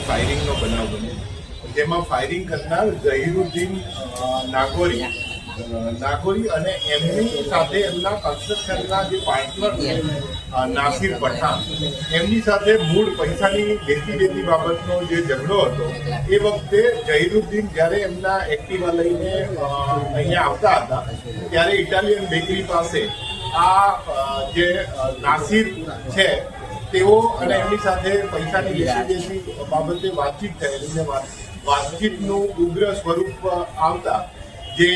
ફાયરિંગનો બનાવ બન્યો જેમાં ફાયરિંગ કરનાર ઝહીરુદ્દીન નાગોરી અને એમની સાથે એમના કન્સ્ટ્રક્શનના જે પાર્ટનર છે નાસિર પઠાણ એમની સાથે મૂળ પૈસાની લેતી બાબતનો જે ઝઘડો હતો એ વખતે ઝહીરુદ્દીન જ્યારે એમના એક્ટિવા લઈને અહીંયા આવતા હતા ત્યારે ઇટાલિયન બેકરી પાસે આ જે નાસિર છે તેઓ અને એમની સાથે પૈસાની લેતી બાબતે વાતચીત થયેલી અને વાતચીતનું ઉગ્ર સ્વરૂપ આવતા જે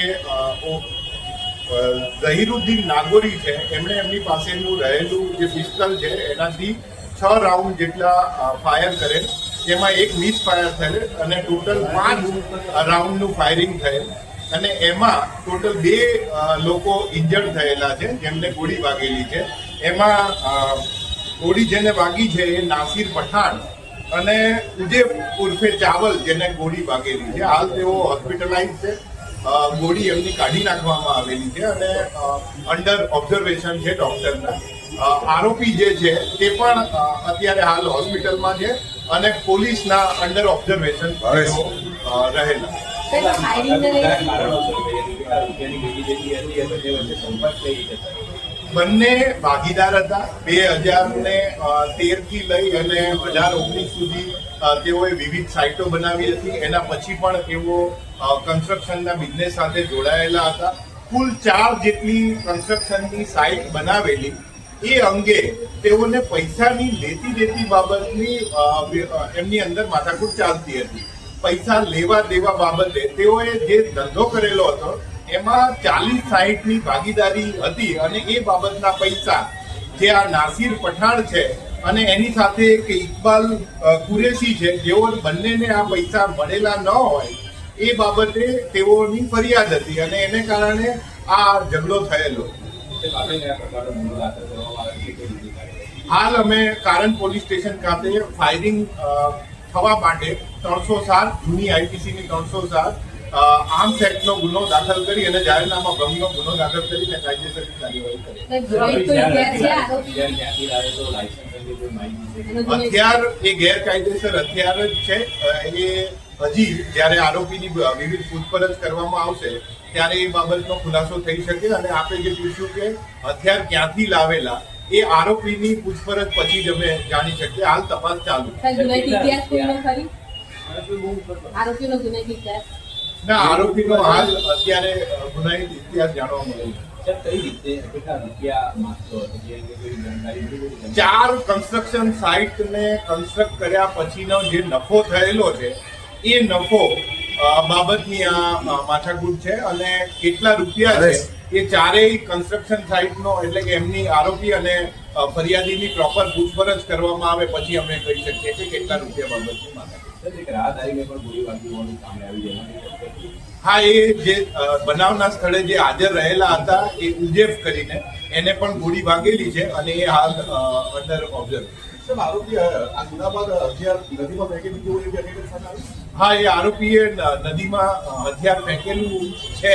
ઝહીરુદ્દીન નાગોરી છે એમણે એમની પાસેનું રહેલું જે પિસ્તલ છે એનાથી 6 રાઉન્ડ જેટલા ફાયર કરેલ, જેમાં એક મિસ ફાયર થયેલ અને ટોટલ 5 રાઉન્ડનું ફાયરિંગ થયેલ અને એમાં ટોટલ 2 લોકો ઇન્જર્ડ થયેલા છે જેમને ગોળી વાગેલી છે. એમાં ગોળી જેને વાગી છે એ નાસિર પઠાણ અને ઉદય ઉર્ફે ચાવલ જેને ગોળી વાગેલી છે. હાલ તેઓ હોસ્પિટલાઇઝ છે. ગોળી એમની કાઢી નાખવામાં આવેલી છે અને અંડર ઓબ્ઝર્વેશન છે ડોક્ટરના. આરોપી જે છે તે પણ અત્યારે હાલ હોસ્પિટલમાં છે અને પોલીસના અંડર ઓબ્ઝર્વેશન રહેલા. બંને ભાગીદાર હતા. 2013 થી લઈ અને 2019 સુધી તેઓએ વિવિધ સાઇટો બનાવી હતી. એના પછી પણ તેઓ કન્સ્ટ્રક્શનના બિઝનેસ સાથે જોડાયેલા હતા. કુલ 4 જેટલી કન્સ્ટ્રક્શનની સાઇટ બનાવેલી. એ અંગે તેઓને પૈસાની લેતી બાબતની એમની અંદર માથાકૂટ ચાલતી હતી. પૈસા લેવા દેવા બાબતે તેઓએ જે ધંધો કરેલો હતો એમાં 40-60ની ભાગીદારી હતી અને એ બાબતના પૈસા જે આ નાસિર પઠાણ છે અને એની સાથે એક ઇકબાલ કુરેશી છે જેઓ બંનેને આ પૈસા મળેલા ન હોય એ બાબતે તેઓની ફરિયાદ હતી અને એને કારણે આ ઝઘડો થયેલો. હાલ અમે કારંજ પોલીસ સ્ટેશન ખાતે ફાયરિંગ થવા માટે 307 જૂની આઈપીસીની 307 આર્મ્સ એક્ટનો ગુનો દાખલ કરી અને જાહેરનામા ભંગનો ગુનો દાખલ કરીને કાયદેસરની કાર્યવાહી કરી. હથિયાર એ ગેરકાયદેસર હથિયાર જ છે. એ હજી જ્યારે આરોપીની વિવિધ પૂછપરછ કરવામાં આવશે ત્યારે એ બાબતનો ખુલાસો થઈ શકે અને આપે જે પૂછ્યું કે હથિયાર ક્યાંથી લાવેલા એ આરોપીની પૂછપરછ પછી જ અમે જાણી શકીએ. હાલ તપાસ ચાલુ. ના, આરોપીનો હાલ અત્યારે ગુનાહિત ઇતિહાસ જાણવા મળેલો. 4 કન્સ્ટ્રક્શન સાઇટ ને કન્સ્ટ્રક્ટ કર્યા પછીનો જે નફો થયેલો છે એ નફો બાબતની આ માથાકૂટ છે અને કેટલા રૂપિયા છે એ 4 કન્સ્ટ્રક્શન સાઇટનો એટલે કે એમની આરોપી અને ફરિયાદીની પ્રોપર પૂછપરછ કરવામાં આવે પછી અમે કહી શકીએ કે કેટલા રૂપિયા બાબતની માથાકૂટ. હા, એ જે બનાવના સ્થળે જે હાજર રહેલા હતા એ ઉજેફ કરીને એને પણ ગોળી વાગેલી છે અને એ હાલ અંડર ઓબ્ઝર્વેશન. હા, એ આરોપીએ નદીમાં હથિયાર ફેંકેલું છે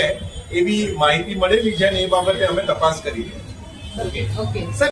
એવી માહિતી મળેલી છે અને એ બાબતે અમે તપાસ કરી છે. ઓકે.